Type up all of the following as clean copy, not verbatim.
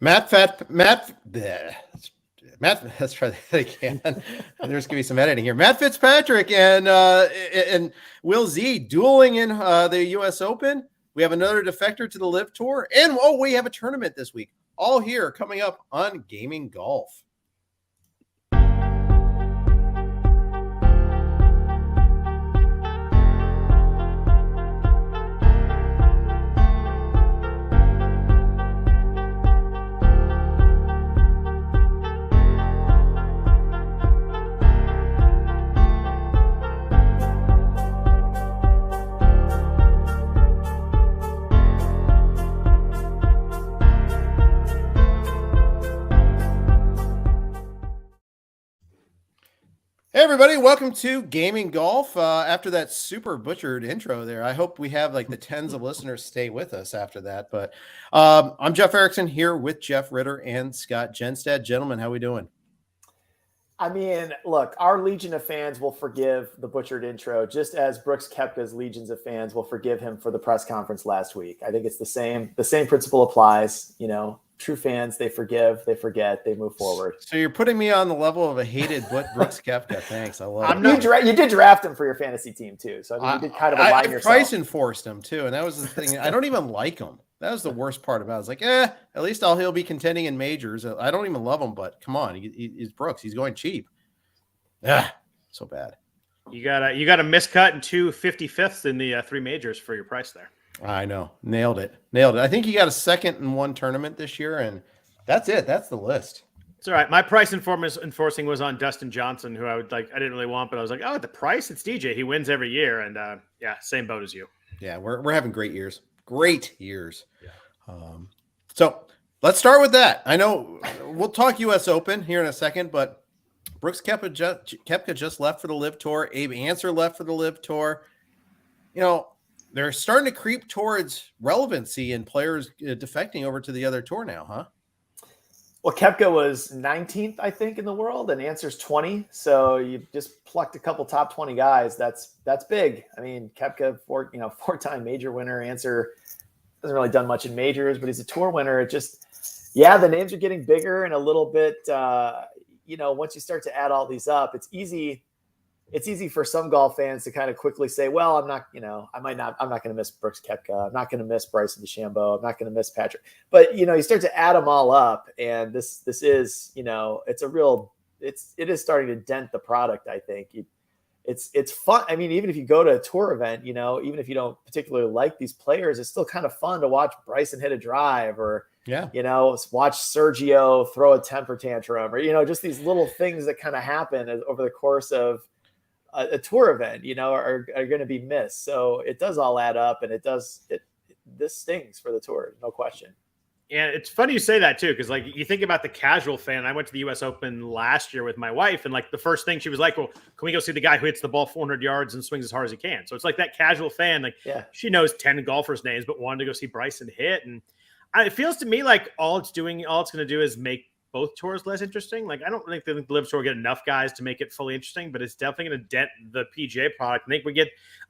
Matt, let's try that again. There's gonna be some editing here. Matt Fitzpatrick and Will Z dueling in the U.S. Open. We have another defector to the Live Tour, and we have a tournament this week. All here coming up on Gaming Golf. Hey everybody, welcome to Gaming Golf. After that super butchered intro there, I hope we have like the tens of listeners stay with us after that. But I'm Jeff Erickson here with Jeff Ritter and Scott Jenstad. Gentlemen, how we doing? I mean, look, our legion of fans will forgive the butchered intro, just as Brooks Koepka's legions of fans will forgive him for the press conference last week. I think it's the same principle applies. You know, true fans, they forgive, they forget, they move forward. So you're putting me on the level of a hated Brooks Koepka. Thanks, I love it. You did draft him for your fantasy team too, so I mean, you did kind of align yourself. I price enforced him too, and that was the thing. I don't even like him. That was the worst part about it. I was like, at least he'll be contending in majors. I don't even love him, but come on, he's Brooks. He's going cheap. So bad. You got a miscut and 2 55ths in the 3 majors for your price there. I know. Nailed it. I think he got a second in one tournament this year, and that's it. That's the list. It's all right. My price enforcing was on Dustin Johnson, who I didn't really want, but I was like, at the price, it's DJ. He wins every year, and same boat as you. Yeah, we're having great years. Great years. Yeah. So let's start with that. I know we'll talk U.S. Open here in a second, but Brooks Koepka just left for the Live Tour. Abe Answer left for the Live Tour. You know, they're starting to creep towards relevancy and players defecting over to the other tour now, huh? Well, Koepka was 19th, I think, in the world, and Answer's 20. So you just plucked a couple top 20 guys. That's big. I mean, Koepka, four-time major winner. Answer hasn't really done much in majors, but he's a tour winner. It just, the names are getting bigger and a little bit. Once you start to add all these up, it's easy for some golf fans to kind of quickly say, well, I'm not going to miss Brooks Koepka. I'm not going to miss Bryson DeChambeau. I'm not going to miss Patrick. But, you start to add them all up, and this is, it is starting to dent the product. I think it's fun. I mean, even if you go to a tour event, even if you don't particularly like these players, it's still kind of fun to watch Bryson hit a drive or, watch Sergio throw a temper tantrum or, just these little things that kind of happen over the course of a tour event, are going to be missed. So it does all add up, and this stings for the tour. No question. Yeah. It's funny you say that too. Cause you think about the casual fan. I went to the US Open last year with my wife, and the first thing she was like, well, can we go see the guy who hits the ball 400 yards and swings as hard as he can? So it's like that casual fan, she knows 10 golfers' names, but wanted to go see Bryson hit. And it feels to me like all it's going to do is make both tours less interesting. I don't think the Live Tour get enough guys to make it fully interesting, but it's definitely going to dent the PGA product.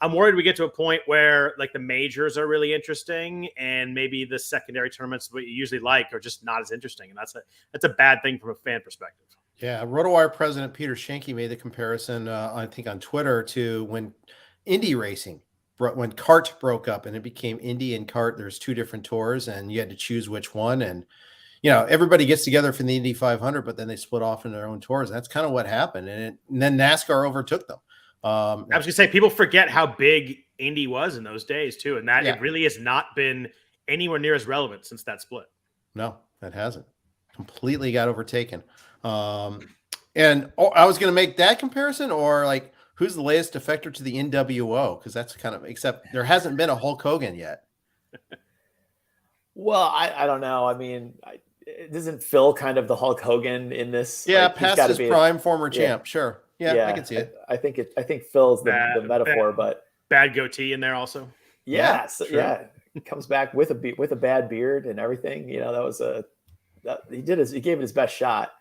I'm worried we get to a point where the majors are really interesting, and maybe the secondary tournaments that you usually like are just not as interesting. And that's a bad thing from a fan perspective. Yeah. RotoWire president Peter Schenke made the comparison, I think on Twitter, to when Indy racing, when kart broke up and it became Indy and kart. There's 2 different tours, and you had to choose which one. And everybody gets together for the Indy 500, but then they split off in their own tours. That's kind of what happened. And then NASCAR overtook them. I was going to say, people forget how big Indy was in those days too. And it really has not been anywhere near as relevant since that split. No, that hasn't. Completely got overtaken. I was going to make that comparison, or who's the latest defector to the NWO? Because that's except there hasn't been a Hulk Hogan yet. Well, I don't know. I mean, isn't Phil kind of the Hulk Hogan in this? Yeah, past his prime, former champ. Sure. Yeah, I can see it. I think Phil's the metaphor, but bad goatee in there also. Yeah, he comes back with a bad beard and everything. He gave it his best shot.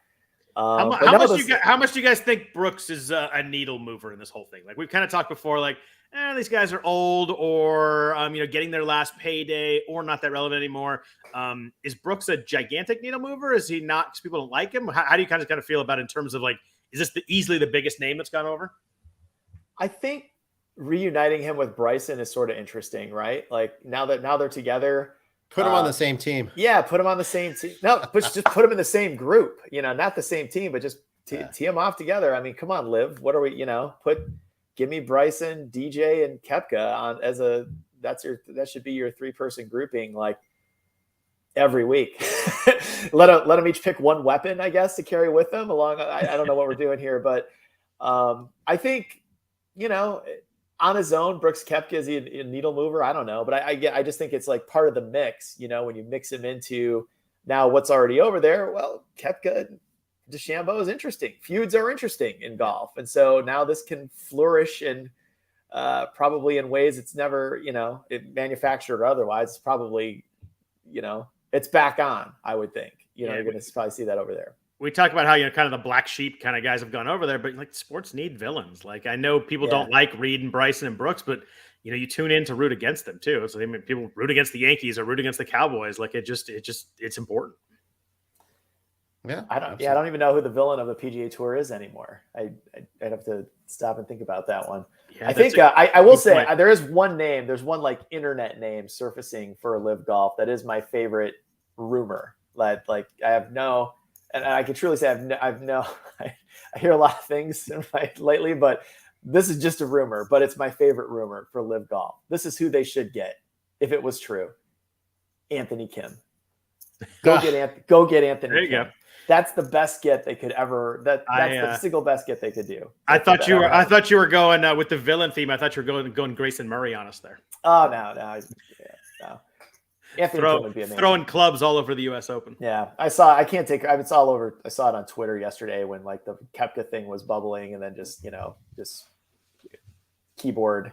How much do you guys think Brooks is a needle mover in this whole thing? Like we've kind of talked before, like these guys are old, or getting their last payday, or not that relevant anymore. Is Brooks a gigantic needle mover? Is he not because people don't like him? How do you kind of feel about it in terms of like, is this easily the biggest name that's gone over? I think reuniting him with Bryson is sort of interesting, right? Like now they're together. Put him on the same team. Yeah, put him on the same team. No, just put him in the same group. Not the same team, but just tee them off together. I mean, come on, Liv. What are we? Give me Bryson, DJ, and Koepka on as that should be your 3-person grouping like every week. let them each pick one weapon, I guess, to carry with them along. I don't know what we're doing here, but I think on his own, Brooks Koepka, is he a needle mover? I don't know, but I just think it's like part of the mix. When you mix him into now what's already over there. Well, Koepka, DeChambeau is interesting. Feuds are interesting in golf, and so now this can flourish and probably in ways it's never it manufactured or otherwise. It's probably it's back on. I would think you're going to probably see that over there. We talk about how kind of the black sheep kind of guys have gone over there, but like sports need villains. Like I know people don't like Reed and Bryson and Brooks, but you tune in to root against them too. So people root against the Yankees or root against the Cowboys. Like it's important. Yeah, I don't even know who the villain of the PGA Tour is anymore. I'd have to stop and think about that one. Yeah, I think I will say there is one name. There's one like internet name surfacing for Live Golf that is my favorite rumor. Like I have no. And I can truly say I hear a lot of things lately, but this is just a rumor, but it's my favorite rumor for Live Golf. This is who they should get if it was true. Anthony Kim. Go get Anthony there you Kim. Go. That's the best get they could ever. That's the single best get they could do. I thought you were going with the villain theme. I thought you were going Grayson Murray on us there. Oh no. Anthony throwing clubs all over the U.S. Open. Yeah, it's all over. I saw it on Twitter yesterday when like the Koepka thing was bubbling, and then just keyboard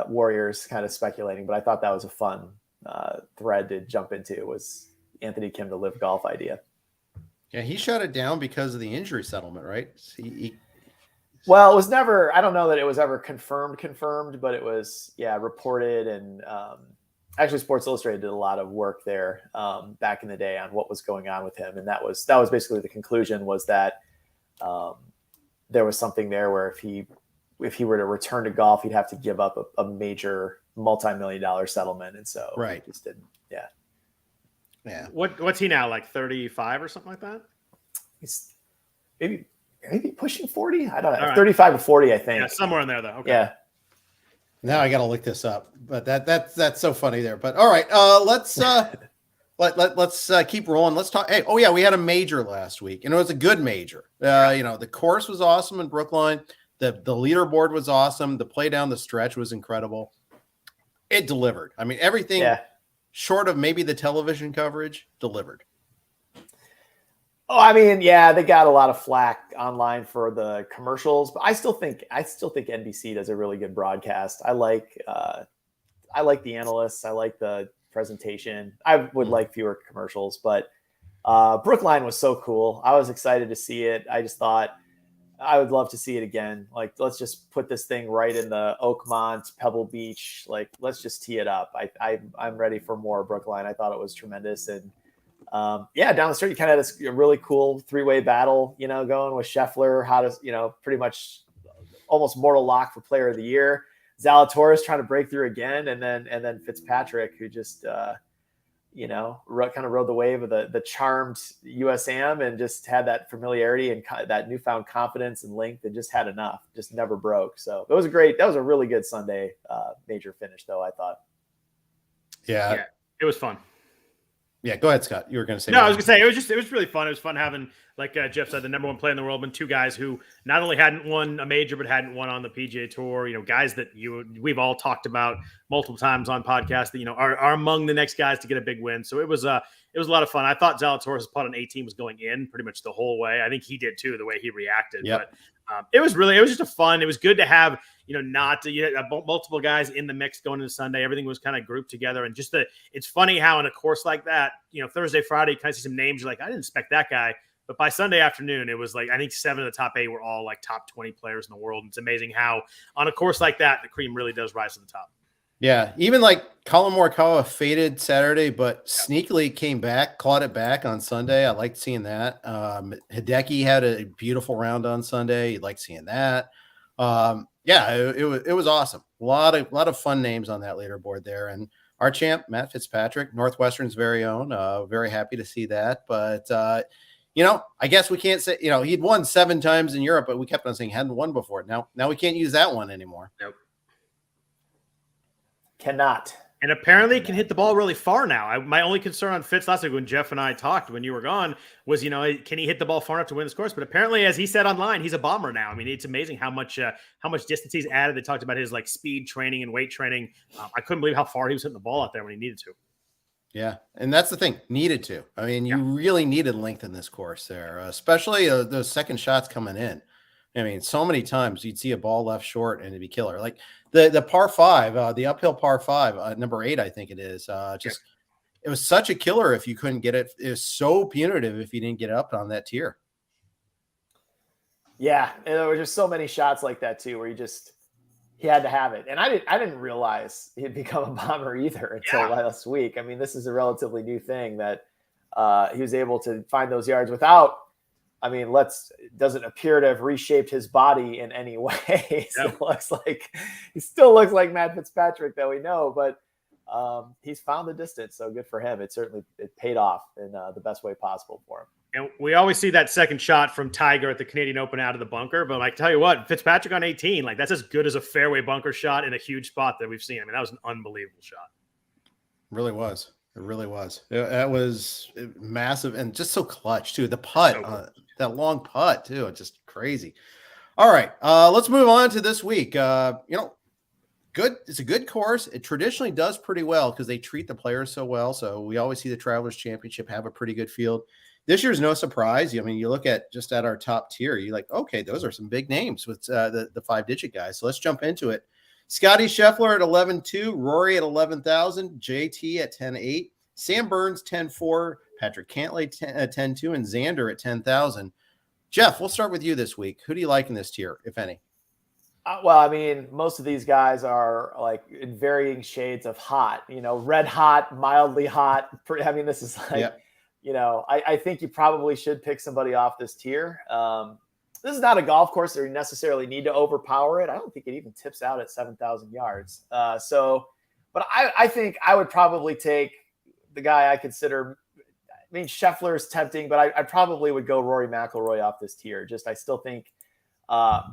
warriors kind of speculating. But I thought that was a fun thread to jump into. Was Anthony Kim to Live Golf idea? Yeah, he shut it down because of the injury settlement, right? Well, it was never. I don't know that it was ever confirmed, but it was reported and. Actually, Sports Illustrated did a lot of work there back in the day on what was going on with him, and that was basically the conclusion was that there was something there where if he were to return to golf, he'd have to give up a major multi-million-dollar settlement, and so right, he just didn't. Yeah. What's he now, like 35 or something like that? He's maybe pushing 40. I don't know, right. 35 to 40, I think. Yeah, somewhere in there though. Okay. Yeah. Now I got to look this up, but that's so funny there. But all right, let's keep rolling. Let's talk. Hey, we had a major last week, and it was a good major. The course was awesome in Brookline. The leaderboard was awesome. The play down the stretch was incredible. It delivered. I mean, everything short of maybe the television coverage delivered. Oh, I mean, they got a lot of flack online for the commercials, but I still think NBC does a really good broadcast. I like the analysts. I like the presentation. I would like fewer commercials, but Brookline was so cool. I was excited to see it. I just thought I would love to see it again. Like, let's just put this thing right in the Oakmont, Pebble Beach. Like, let's just tee it up. I'm ready for more Brookline. I thought it was tremendous. And down the street, you kind of had this really cool 3-way battle, going with Scheffler, how to, pretty much almost mortal lock for player of the year. Zalatoris trying to break through again. And then Fitzpatrick, who just, kind of rode the wave of the charmed USAM and just had that familiarity and that newfound confidence and length and just had enough, just never broke. So that was a really good Sunday major finish though, I thought. Yeah, it was fun. Yeah, go ahead, Scott. You were going to say. No, I was going to say it was really fun. It was fun having, like Jeff said, the number one player in the world, and two guys who not only hadn't won a major but hadn't won on the PGA Tour. Guys that we've all talked about multiple times on podcasts that are among the next guys to get a big win. So it was a lot of fun. I thought Zalatoris' putt on 18 was going in pretty much the whole way. I think he did too, the way he reacted. Yep. But it was just a fun. It was good to have multiple guys in the mix going into Sunday. Everything was kind of grouped together, and it's funny how in a course like that, Thursday, Friday, you kind of see some names. You're like, I didn't expect that guy. But by Sunday afternoon, it was like, I think 7 of the top 8 were all like top 20 players in the world. And it's amazing how on a course like that, the cream really does rise to the top. Yeah, even like Colin Morikawa faded Saturday, but sneakily came back, clawed it back on Sunday. I liked seeing that. Hideki had a beautiful round on Sunday. You liked seeing that. Yeah, it was awesome. A lot of fun names on that leaderboard there, and our champ Matt Fitzpatrick, Northwestern's very own. Very happy to see that, but I guess we can't say he'd won 7 times in Europe, but we kept on saying he hadn't won before. Now we can't use that one anymore. Nope. Cannot. And apparently can hit the ball really far now. My only concern on Fitz last week when Jeff and I talked when you were gone was, can he hit the ball far enough to win this course? But apparently, as he said online, he's a bomber now. I mean, it's amazing how much distance he's added. They talked about his like speed training and weight training. I couldn't believe how far he was hitting the ball out there when he needed to. Yeah, and that's the thing, needed to. I mean, you really needed length in this course there, especially those second shots coming in. I mean, so many times you'd see a ball left short and it'd be killer. Like the par 5, the uphill par 5, number 8, I think it is. It was such a killer if you couldn't get it. It was so punitive if you didn't get up on that tier. Yeah, and there were just so many shots like that too, where he had to have it. And I didn't realize he'd become a bomber either until last week. I mean, this is a relatively new thing that he was able to find those yards without. I mean, doesn't appear to have reshaped his body in any way. He still looks like Matt Fitzpatrick that we know, but he's found the distance. So good for him. It paid off in the best way possible for him. And we always see that second shot from Tiger at the Canadian Open out of the bunker. But tell you what, Fitzpatrick on 18, that's as good as a fairway bunker shot in a huge spot that we've seen. I mean, that was an unbelievable shot. It really was. It really was. That was massive and just so clutch too. The putt, that long putt too. It's just crazy. All right, let's move on to this week. Good. It's a good course. It traditionally does pretty well because they treat the players so well. So we always see the Travelers Championship have a pretty good field. This year's no surprise. I mean, you look at our top tier, you're like, okay, those are some big names with the 5-digit guys. So let's jump into it. Scotty Scheffler at 11.2, Rory at 11,000, JT at 10.8, Sam Burns 10.4, Patrick Cantlay 10.2, and Xander at 10,000. Jeff, we'll start with you this week. Who do you like in this tier, if any? Well, I mean, most of these guys are like in varying shades of hot. Red hot, mildly hot. I mean, this is like, I think you probably should pick somebody off this tier. This is not a golf course that you necessarily need to overpower it. I don't think it even tips out at 7,000 yards. But I think I would probably take the guy I consider. I mean, Scheffler is tempting, but I probably would go Rory McIlroy off this tier. I still think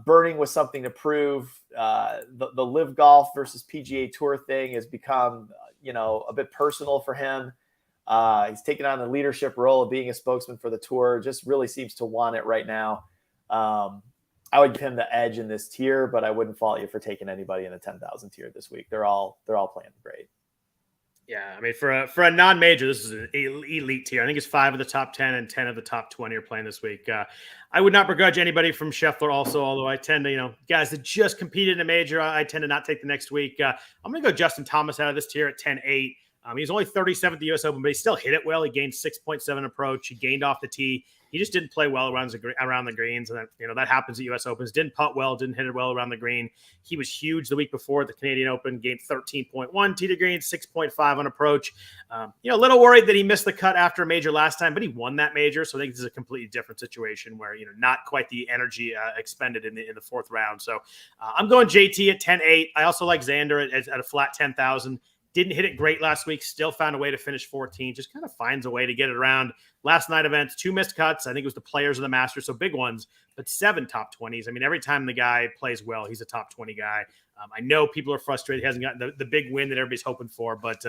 burning was something to prove. The Live Golf versus PGA Tour thing has become, a bit personal for him. He's taken on the leadership role of being a spokesman for the tour. Just really seems to want it right now. I would give him the edge in this tier, but I wouldn't fault you for taking anybody in the 10,000 tier this week. They're all playing great. Yeah, I mean, for a non-major, this is an elite tier. I think it's 5 of the top 10 and 10 of the top 20 are playing this week. I would not begrudge anybody from Scheffler also, although I tend to, guys that just competed in a major, I tend to not take the next week. I'm going to go Justin Thomas out of this tier at 10.8. He's only 37th at the U.S. Open, but he still hit it well. He gained 6.7 approach. He gained off the tee. He just didn't play well around the greens, and that happens at U.S. Opens. Didn't putt well, didn't hit it well around the green. He was huge the week before at the Canadian Open. Gained 13.1 tee to green, 6.5 on approach. A little worried that he missed the cut after a major last time, but he won that major, so I think this is a completely different situation where not quite the energy expended in the fourth round. So I'm going JT at 10.8. I also like Xander at a flat 10,000. Didn't hit it great last week. Still found a way to finish 14. Just kind of finds a way to get it around. Last night events, 2 missed cuts. I think it was the Players of the Masters, so big ones, but 7 top 20s. I mean, every time the guy plays well, he's a top 20 guy. I know people are frustrated. He hasn't gotten the big win that everybody's hoping for, but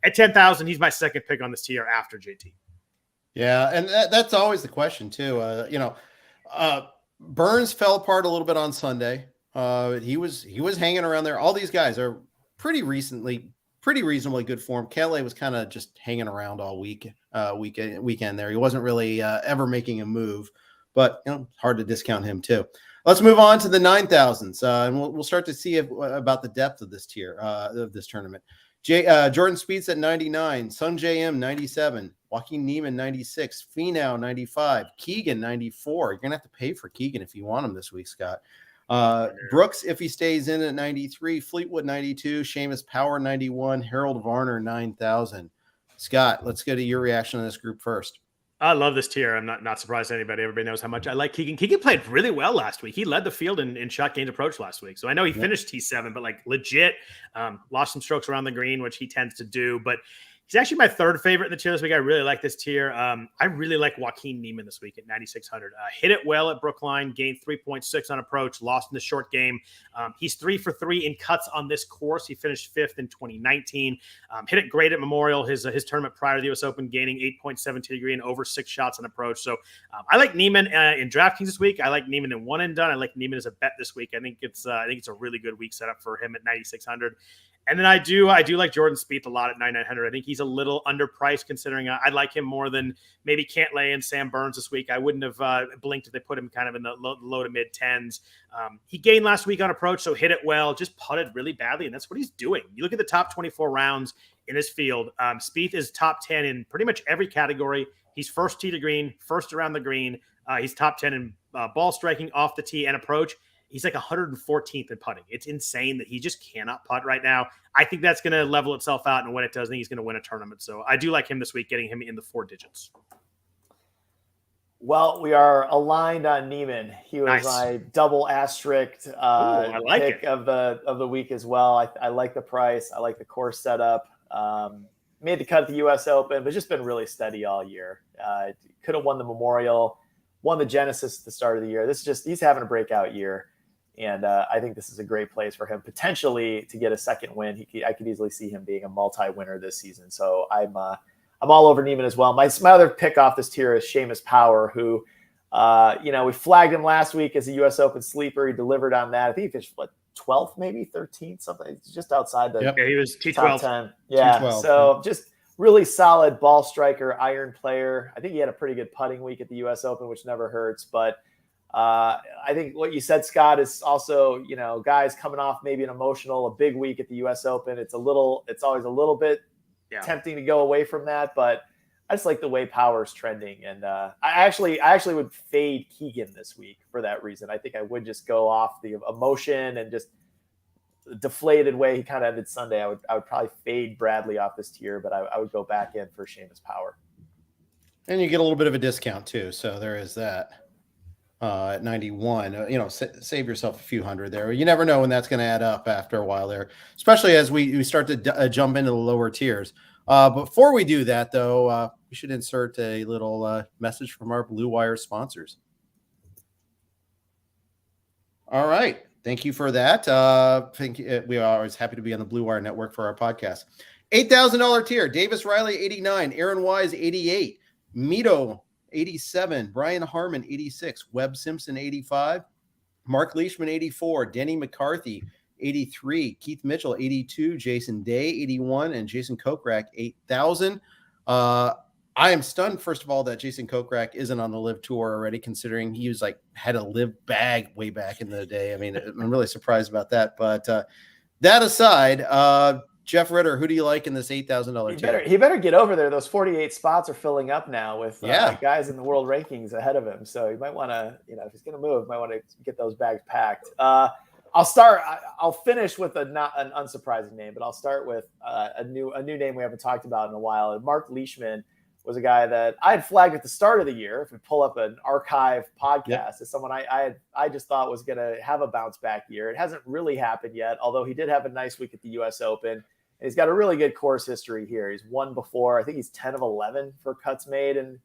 at 10,000, he's my second pick on this tier after JT. Yeah, and that's always the question too. Burns fell apart a little bit on Sunday. He was hanging around there. All these guys are pretty reasonably good form. Cantlay was kind of just hanging around all weekend there. He wasn't really ever making a move, but hard to discount him too. Let's move on to the 9,000s, and we'll start to see about the depth of this tier of this tournament. Jordan Spieth's at 99, Sung JM 97, Joaquin Niemann 96, Finau 95, Keegan 94. You're gonna have to pay for Keegan if you want him this week, Scott. Brooks, if he stays in at 93, Fleetwood 92, Seamus Power 91, Harold Varner 9,000. Scott, let's go to your reaction on this group first. I love this tier. I'm not surprised anybody. Everybody knows how much I like Keegan. Keegan played really well last week. He led the field in shot gained approach last week. So I know he finished T7, but like legit lost some strokes around the green, which he tends to do. But he's actually my third favorite in the tier this week. I really like this tier. I really like Joaquin Niemann this week at 9,600. Hit it well at Brookline, gained 3.6 on approach, lost in the short game. He's 3 for 3 in cuts on this course. He finished 5th in 2019. Hit it great at Memorial, his tournament prior to the U.S. Open, gaining 8.72 degree and over 6 shots on approach. So I like Niemann in DraftKings this week. I like Niemann in one and done. I like Niemann as a bet this week. I think it's a really good week set up for him at 9,600. And then I do like Jordan Spieth a lot at 9,900. I think he's a little underpriced considering I like him more than maybe Cantlay and Sam Burns this week. I wouldn't have blinked if they put him kind of in the low to mid 10s. He gained last week on approach, so hit it well, just putted really badly, and that's what he's doing. You look at the top 24 rounds in his field. Spieth is top 10 in pretty much every category. He's first tee to green, first around the green. He's top 10 in ball striking, off the tee, and approach. He's like 114th in putting. It's insane that he just cannot putt right now. I think that's going to level itself out, and when it does, I think he's going to win a tournament. So I do like him this week, getting him in the 4 digits. Well, we are aligned on Niemann. He was my double asterisk pick of the week as well. I like the price. I like the course setup. Made the cut at the U.S. Open, but just been really steady all year. Could have won the Memorial, won the Genesis at the start of the year. He's having a breakout year. And I think this is a great place for him potentially to get a second win. I could easily see him being a multi-winner this season. So I'm all over Niemann as well. My other pick off this tier is Seamus Power, who, we flagged him last week as a U.S. Open sleeper. He delivered on that. I think he finished 12th, maybe 13th, something just outside the Yeah, he was T12. top 10. Yeah, T12, so just really solid ball striker, iron player. I think he had a pretty good putting week at the U.S. Open, which never hurts, but I think what you said, Scott, is also, guys coming off maybe a big week at the U.S. Open. It's always a little bit tempting to go away from that, but I just like the way Power's trending. And I actually would fade Keegan this week for that reason. I think I would just go off the emotion and just the deflated way he kind of ended Sunday. I would probably fade Bradley off this tier, but I would go back in for Seamus Power. And you get a little bit of a discount too. So there is that. At 91, save yourself a few hundred there. You never know when that's going to add up after a while there, especially as we start to jump into the lower tiers. Before we do that, though, we should insert a little message from our Blue Wire sponsors. All right. Thank you for that. We are always happy to be on the Blue Wire Network for our podcast. $8,000 tier, Davis Riley, 89, Aaron Wise, 88, Mito, 87, Brian Harmon, 86, Webb Simpson, 85, Mark Leishman, 84, Denny McCarthy, 83, Keith Mitchell, 82, Jason Day, 81, and Jason Kokrak, 8,000. I am stunned, first of all, that Jason Kokrak isn't on the Live Tour already, considering he was had a Live bag way back in the day. I mean, I'm really surprised about that. But that aside, Jeff Ritter, who do you like in this $8,000 tier? He better get over there. Those 48 spots are filling up now with guys in the world rankings ahead of him. So you might want to, if he's going to move, might want to get those bags packed. I'll finish with not an unsurprising name, but I'll start with a new name we haven't talked about in a while. And Mark Leishman was a guy that I had flagged at the start of the year. If we pull up an archive podcast, as someone I just thought was going to have a bounce back year. It hasn't really happened yet, although he did have a nice week at the U.S. Open. And he's got a really good course history here. He's won before. I think he's 10 of 11 for cuts made and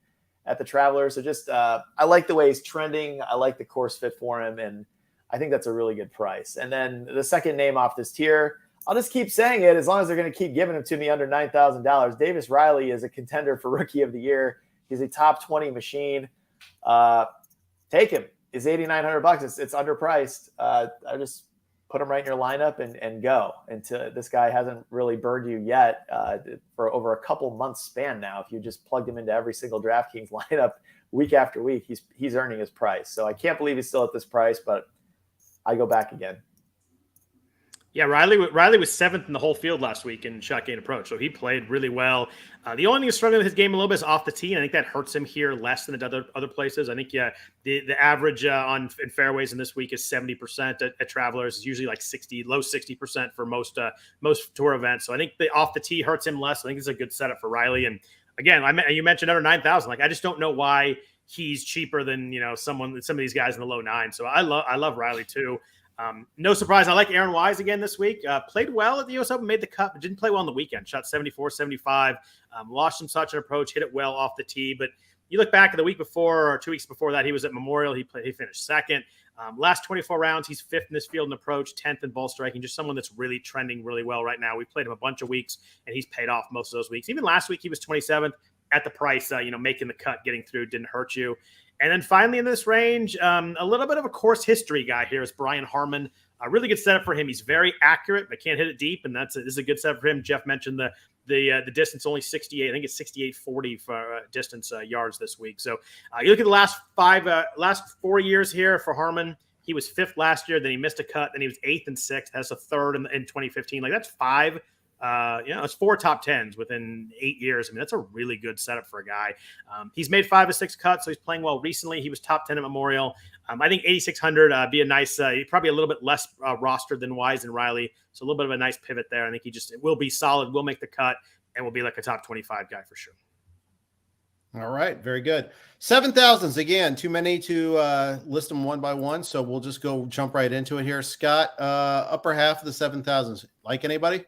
at the Travelers. So just I like the way he's trending. I like the course fit for him, and I think that's a really good price. And then the second name off this tier, I'll just keep saying it as long as they're going to keep giving him to me under $9,000. Davis Riley is a contender for Rookie of the Year. He's a top 20 machine. Take him. It's $8,900. It's underpriced. I just put him right in your lineup and go until this guy hasn't really burned you yet for over a couple months span now. If you just plugged him into every single DraftKings lineup week after week, he's earning his price. So I can't believe he's still at this price, but I go back again. Yeah, Riley was seventh in the whole field last week in shot gain approach, so he played really well. The only thing he's struggling with his game a little bit is off the tee, and I think that hurts him here less than the other places. I think the average in fairways in this week is 70% at Travelers. Is usually like 60, low 60% for most tour events. So I think the off the tee hurts him less. I think it's a good setup for Riley. And again, you mentioned under 9,000. Like I just don't know why he's cheaper than some of these guys in the low nine. So I love Riley too. No surprise. I like Aaron Wise again this week. Played well at the U.S. Open, made the cut, but didn't play well on the weekend. Shot 74, 75, lost some touch and approach, hit it well off the tee. But you look back at the week before or 2 weeks before that, he was at Memorial. He finished second. Last 24 rounds, he's fifth in this field in approach, 10th in ball striking. Just someone that's really trending really well right now. We've played him a bunch of weeks, and he's paid off most of those weeks. Even last week, he was 27th at the price. Making the cut, getting through didn't hurt you. And then finally in this range, a little bit of a course history guy here is Brian Harmon. A really good setup for him. He's very accurate, but can't hit it deep, and this is a good setup for him. Jeff mentioned the distance, only 68. I think it's 68.40 for distance yards this week. So you look at the last 4 years here for Harmon. He was fifth last year, then he missed a cut, then he was eighth and sixth. That's a third in 2015. Like that's five. It's 4 top 10s within 8 years. I mean, that's a really good setup for a guy. He's made 5 of 6 cuts, so he's playing well recently. He was top 10 at Memorial. I think 8,600 be a nice, probably a little bit less rostered than Wise and Riley. So a little bit of a nice pivot there. I think it will be solid, will make the cut, and will be like a top 25 guy for sure. All right. Very good. 7,000s again, too many to list them one by one. So we'll just jump right into it here. Scott, upper half of the 7,000s. Like anybody?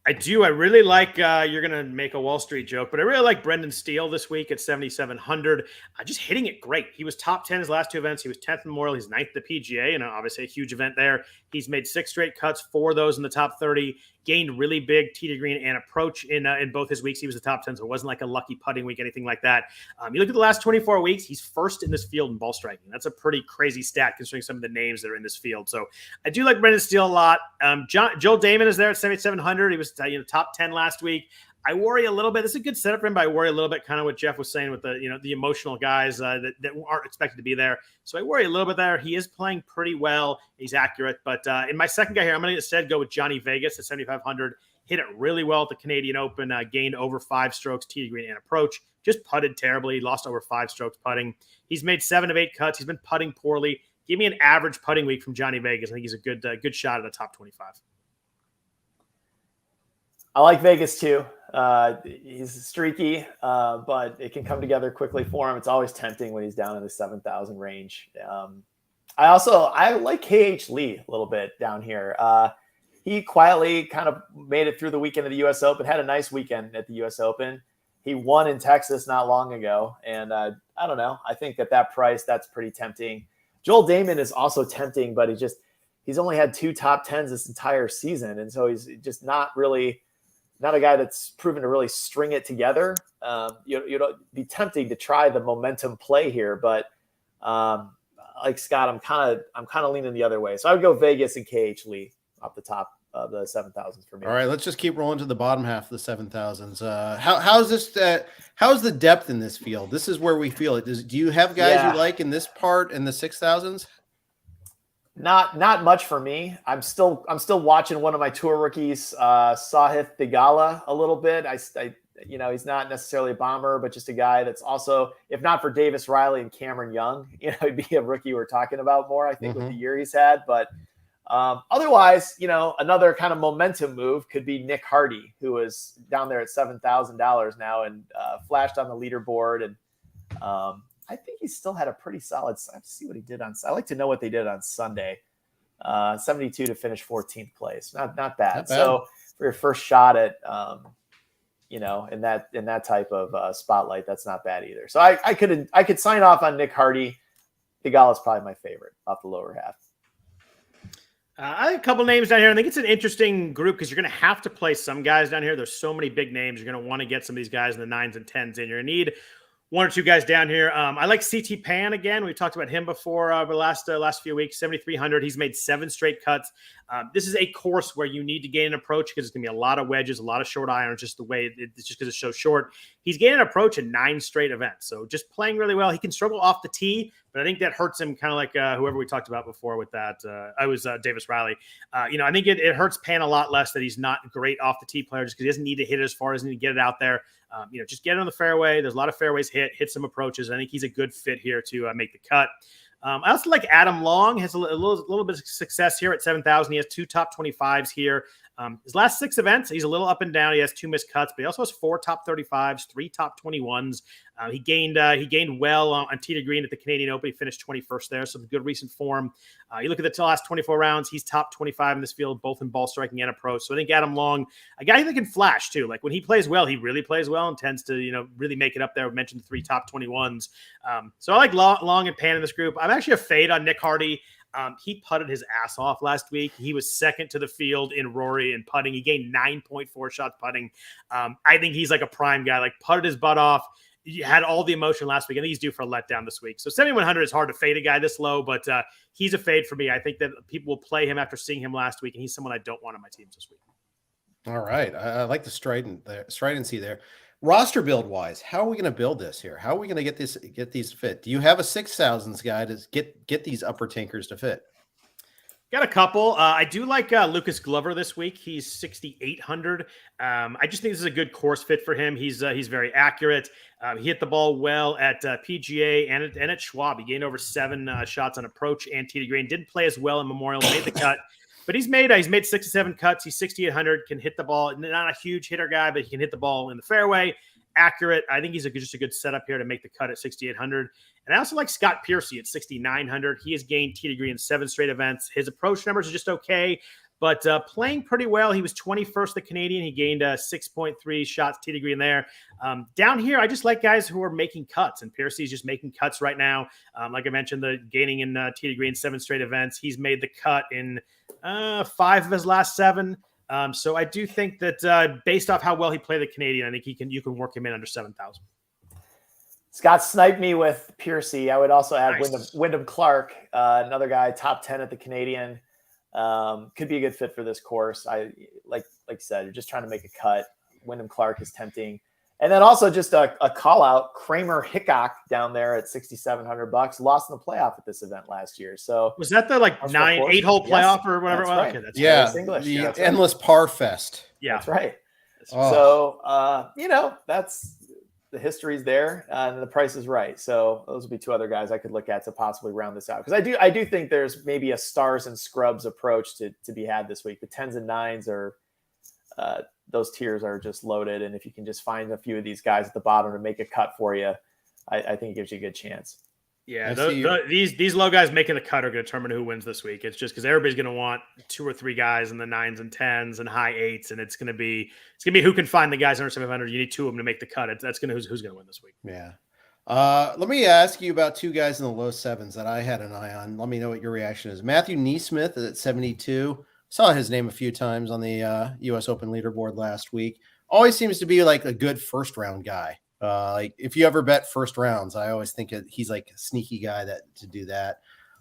I do. I really like, you're going to make a Wall Street joke, but I really like Brendan Steele this week at 7,700. Just hitting it great. He was top 10 his last 2 events. He was 10th in Memorial. He's 9th at the PGA, and obviously a huge event there. He's made 6 straight cuts, 4 of those in the top 30. Gained really big tee to green and approach in both his weeks. He was the top 10, so it wasn't like a lucky putting week, anything like that. You look at the last 24 weeks, he's first in this field in ball striking. That's a pretty crazy stat considering some of the names that are in this field. So I do like Brendan Steele a lot. Joel Damon is there at 7,700. He was top 10 last week. I worry a little bit. This is a good setup for him, but I worry a little bit kind of what Jeff was saying with the emotional guys that aren't expected to be there. So I worry a little bit there. He is playing pretty well. He's accurate. But in my second guy here, I'm going to instead go with Johnny Vegas at 7,500. Hit it really well at the Canadian Open. Gained over 5 strokes, tee to green and approach. Just putted terribly. Lost over 5 strokes putting. He's made 7 of 8 cuts. He's been putting poorly. Give me an average putting week from Johnny Vegas. I think he's a good shot at a top 25. I like Vegas too. He's streaky, but it can come together quickly for him. It's always tempting when he's down in the 7,000 range. I like KH Lee a little bit down here. He quietly kind of made it through the weekend of the U.S. Open, had a nice weekend at the U.S. Open. He won in Texas not long ago. And I don't know. I think at that price, that's pretty tempting. Joel Damon is also tempting, but he's only had 2 top 10s this entire season. And so he's just not a guy that's proven to really string it together. You'd be tempting to try the momentum play here, but like Scott, I'm kind of leaning the other way. So I would go Vegas and KH Lee off the top of the 7,000s for me. All right, let's just keep rolling to the bottom half of the 7,000s. How's this? How's the depth in this field? This is where we feel it. Do you have guys you like in this part in the 6,000s? Not much for me. I'm still watching one of my tour rookies, Sahith Theegala, a little bit. He's not necessarily a bomber, but just a guy that's also, if not for Davis Riley and Cameron Young, he'd be a rookie we're talking about more, I think, with the year he's had. But otherwise, another kind of momentum move could be Nick Hardy, who is down there at $7,000 now and flashed on the leaderboard. And I think he still had a pretty solid. I have to see what he did I like to know what they did on Sunday. 72 to finish 14th place. Not bad. Not bad. So for your first shot at, in that type of spotlight, that's not bad either. So I could sign off on Nick Hardy. Theegala is probably my favorite off the lower half. I have a couple names down here. I think it's an interesting group because you're going to have to play some guys down here. There's so many big names. You're going to want to get some of these guys in the 9s and 10s in. You're going to need 1 or 2 guys down here. I like CT Pan again. We've talked about him before the last few weeks. 7,300. He's made 7 straight cuts. This is a course where you need to gain an approach because it's going to be a lot of wedges, a lot of short irons, just the way it's just because it's so short. He's gained an approach in 9 straight events. So just playing really well. He can struggle off the tee, but I think that hurts him kind of like whoever we talked about before with that. I was Davis Riley. I think it hurts Pan a lot less that he's not a great off the tee player just because he doesn't need to hit it as far as he need to get it out there. Just get it on the fairway. There's a lot of fairways hit some approaches. I think he's a good fit here to make the cut. I also like Adam Long. Has a little bit of success here at 7,000. He has 2 top 25s here. His last 6 events, he's a little up and down. He has 2 missed cuts, but he also has 4 top 35s, 3 top 21s. He gained well on tee to green at the Canadian Open. He finished 21st there, some good recent form. You look at the last 24 rounds, he's top 25 in this field, both in ball striking and approach. So I think Adam Long, a guy that can flash too. Like when he plays well, he really plays well and tends to really make it up there. I mentioned the 3 top 21s. So I like Long and Pan in this group. I'm actually a fade on Nick Hardy. He putted his ass off last week. He was second to the field in Rory and putting. He gained 9.4 shots putting. I think he's like a prime guy, like putted his butt off. He had all the emotion last week. I think he's due for a letdown this week. So 7,100 is hard to fade a guy this low, but he's a fade for me. I think that people will play him after seeing him last week, and he's someone I don't want on my teams this week. All right. I like the stridency there. Roster build wise, how are we going to build this here? How are we going to get these fit? Do you have a 6,000s guy to get these upper tankers to fit? Got a couple. I do like Lucas Glover this week. He's 6,800. I just think this is a good course fit for him. He's very accurate. He hit the ball well at PGA and at Schwab. He gained over 7 shots on approach and tee to green. Didn't play as well in Memorial. Made the cut. But he's made 6 to 7 cuts. He's 6,800, can hit the ball. Not a huge hitter guy, but he can hit the ball in the fairway. Accurate. I think he's just a good setup here to make the cut at 6,800. And I also like Scott Piercy at 6,900. He has gained tee to green in 7 straight events. His approach numbers are just okay, but playing pretty well. He was 21st the Canadian. He gained 6.3 shots tee to green there. Down here, I just like guys who are making cuts, and Piercy's just making cuts right now. Like I mentioned, the gaining in tee to green 7 straight events. He's made the cut in 5 of his last 7. So I do think that based off how well he played the Canadian, I think you can work him in under 7,000. Scott sniped me with Piercy. I would also add Nice. Wyndham Clark, another guy, top 10 at the Canadian. Could be a good fit for this course. I like you said, you're just trying to make a cut. Wyndham Clark is tempting. And then also just a call out, Kramer Hickok down there at $6,700, lost in the playoff at this event last year. So was that the 8-hole playoff or whatever? That's Well, right. okay, that's English. The That's right. endless par fest. yeah. That's right. Oh. So, that's the history's there and the price is right. So those would be 2 other guys I could look at to possibly round this out. Because I do think there's maybe a stars and scrubs approach to be had this week. The 10s and 9s are those tiers are just loaded. And if you can just find a few of these guys at the bottom to make a cut for you, I think it gives you a good chance. Yeah, these low guys making the cut are going to determine who wins this week. It's just because everybody's going to want 2 or 3 guys in the 9s and 10s and high 8s, and it's going to be who can find the guys under 700. You need 2 of them to make the cut. That's going to who's going to win this week. Yeah. Let me ask you about 2 guys in the low 7s that I had an eye on. Let me know what your reaction is. Matthew Neesmith at 72. Saw his name a few times on the U.S. Open leaderboard last week. Always seems to be like a good first round guy. Like if you ever bet first rounds, I always think he's like a sneaky guy to do that.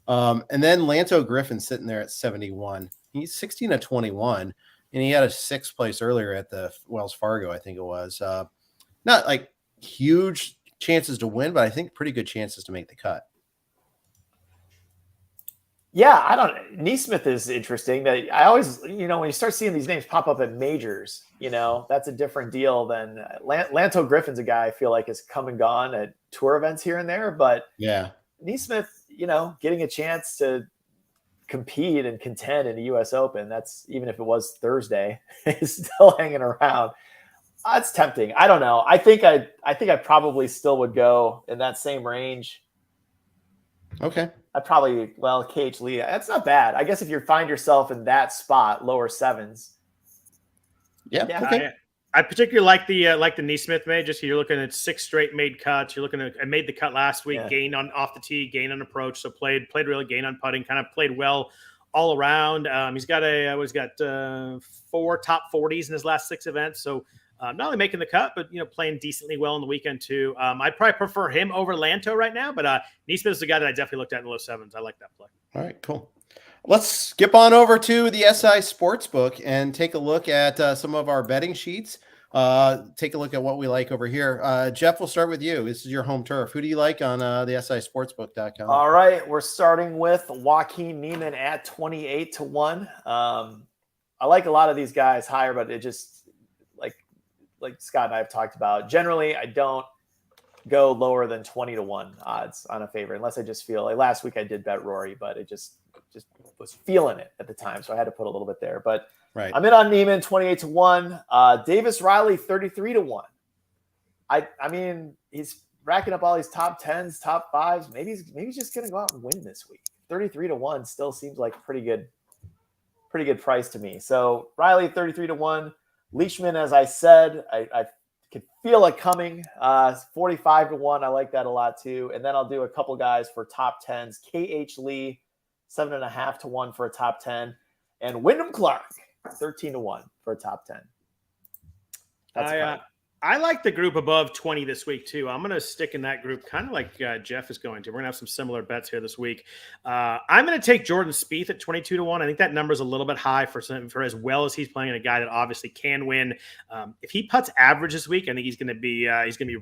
And then Lanto Griffin sitting there at 71. He's 16 to 21, and he had a 6th place earlier at the Wells Fargo, I think it was. Not like huge chances to win, but I think pretty good chances to make the cut. Yeah, Neesmith is interesting. That I always, when you start seeing these names pop up at majors, that's a different deal than Lanto Griffin's a guy I feel like has come and gone at tour events here and there. But yeah, Neesmith, getting a chance to compete and contend in the U.S. Open, that's even if it was Thursday, is still hanging around. It's tempting. I don't know. I think I probably still would go in that same range. Okay. KH Lee. That's not bad. I guess if you find yourself in that spot, lower 7s. Yeah. Okay. I particularly like the Neesmith made. Just you're looking at 6 straight made cuts. You're looking at I made the cut last week, gained on off the tee, gained on approach. So played really, gained on putting, kind of played well all around. He's got 4 top 40s in his last 6 events. So not only making the cut, but playing decently well on the weekend too. I'd probably prefer him over Lanto right now, but Neesmith is the guy that I definitely looked at in the low 7s. I like that play. All right, cool. Let's skip on over to the SI Sportsbook and take a look at some of our betting sheets. Take a look at what we like over here. Jeff, we'll start with you. This is your home turf. Who do you like on the sisportsbook.com? All right, we're starting with Joaquin Niemann at 28-1. I like a lot of these guys higher, but it just like Scott and I have talked about. Generally, I don't go lower than 20-1 odds on a favorite unless I just feel like last week I did bet Rory, but it just was feeling it at the time, so I had to put a little bit there. But right. I'm in on Niemann 28-1. Davis Riley 33-1. I mean, he's racking up all these top 10s, top 5s. Maybe he's just gonna go out and win this week. 33-1 still seems like pretty good price to me. So Riley 33-1. Leishman, as I said, I could feel it coming. 45-1. I like that a lot too. And then I'll do a couple guys for top 10s. KH Lee 7.5-1 for a top 10, and Wyndham Clark 13-1 for a top 10. I like the group above 20 this week too. I'm going to stick in that group, kind of like Jeff is going to. We're going to have some similar bets here this week. I'm going to take Jordan Spieth at 22-1. I think that number is a little bit high for as well as he's playing a guy that obviously can win. If he putts average this week, I think he's going to be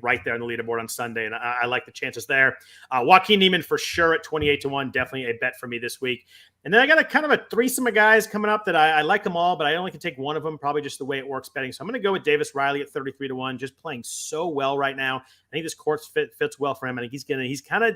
right there on the leaderboard on Sunday, and I like the chances there. Joaquin Niemann for sure at 28-1, definitely a bet for me this week. And then I got a kind of a threesome of guys coming up that I like them all, but I only can take one of them, probably just the way it works betting. So I'm going to go with Davis Riley at 33-1, just playing so well right now. I think this course fits well for him. I think he's kind of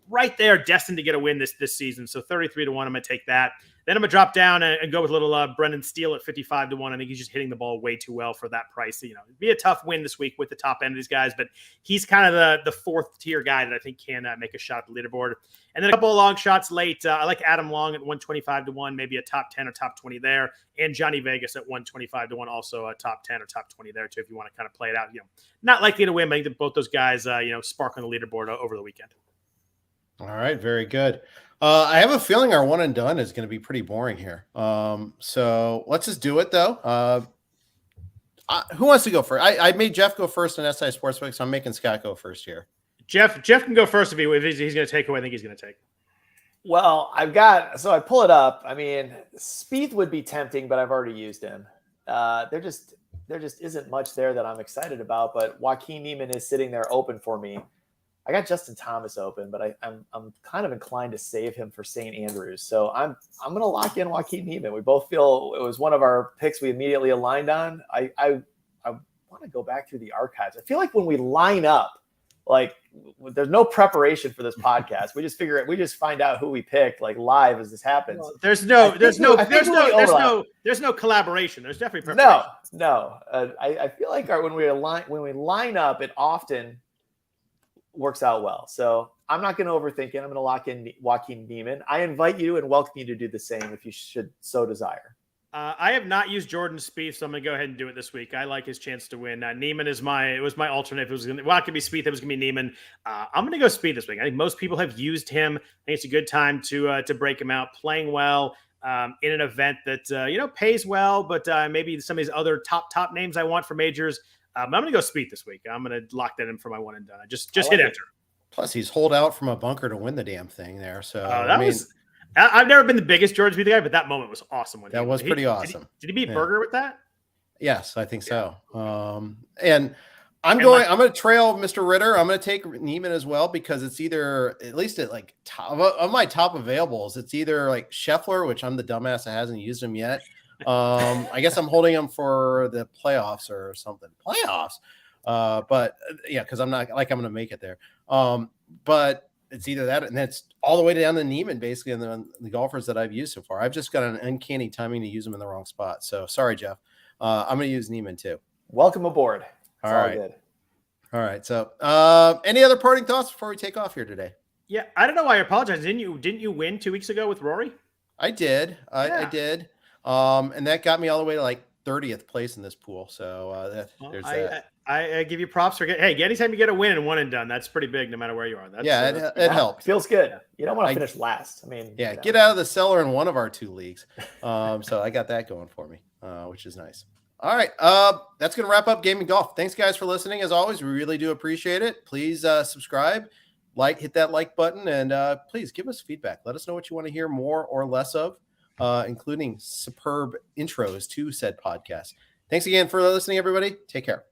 right there, destined to get a win this season. So 33-1, I'm going to take that. Then I'm going to drop down and go with little Brendan Steele at 55-1. I think he's just hitting the ball way too well for that price. It'd be a tough win this week with the top end of these guys, but he's kind of the fourth tier guy that I think can make a shot at the leaderboard. And then a couple of long shots late. I like Adam Long at 125-1, maybe a top 10 or top 20 there. And Johnny Vegas at 125-1, also a top 10 or top 20 there too, if you want to kind of play it out. Not likely to win, but I think that both those guys, spark on the leaderboard over the weekend. All right, very good. I have a feeling our one and done is going to be pretty boring here. So let's just do it though. Who wants to go first? I made Jeff go first in SI Sportsbook, so I'm making Scott go first here. Jeff can go first if he's going to take who I think he's going to take. Well, I pull it up. I mean, Spieth would be tempting, but I've already used him. There just isn't much there that I'm excited about, but Joaquin Niemann is sitting there open for me. I got Justin Thomas open, but I'm kind of inclined to save him for St. Andrews. So I'm going to lock in Joaquin Niemann. We both feel it was one of our picks we immediately aligned on. I want to go back through the archives. I feel like when we line up, like there's no preparation for this podcast. We just find out who we picked like live as this happens. Well, there's no collaboration. There's definitely preparation. No. I feel like when we line up, it often works out well. So I'm not going to overthink it. I'm going to lock in Joaquin Niemann. I invite you and welcome you to do the same if you should so desire. I have not used Jordan Spieth, so I'm going to go ahead and do it this week. I like his chance to win. Niemann was my alternate. If it could be Spieth, it was going to be Niemann. I'm going to go Spieth this week. I think most people have used him. I think it's a good time to break him out, playing well in an event that pays well, but maybe some of these other top names I want for majors. I'm going to go Spieth this week. I'm going to lock that in for my one and done. Just hit enter. Plus, he's holed out from a bunker to win the damn thing there. So I've never been the biggest Jordan Spieth guy, but that moment was awesome. That was pretty awesome. Did he beat Berger with that? Yes, I think so. And I'm going to trail Mr. Ritter. I'm going to take Niemann as well because it's either, at least at like top of my top availables, it's either like Scheffler, which I'm the dumbass that hasn't used him yet. I guess I'm holding him for the playoffs or something. But yeah, because I'm going to make it there. But it's either that, and that's all the way down to Niemann, basically, and the golfers that I've used so far. I've just got an uncanny timing to use them in the wrong spot. So sorry, Jeff. I'm going to use Niemann too. Welcome aboard. All right. So any other parting thoughts before we take off here today? Yeah, I don't know why I apologize. Didn't you win 2 weeks ago with Rory? I did. I did. And that got me all the way to like 30th place in this pool. So there's that. I give you props for anytime you get a win and one and done, that's pretty big no matter where you are. It helps. Feels good. You don't want to finish last. I mean, get out of the cellar in one of our 2 leagues. So I got that going for me, which is nice. All right. That's going to wrap up Gaming Golf. Thanks guys for listening. As always, we really do appreciate it. Please subscribe, hit that like button, and please give us feedback. Let us know what you want to hear more or less of. including superb intros to said podcast. Thanks again for listening, everybody. Take care.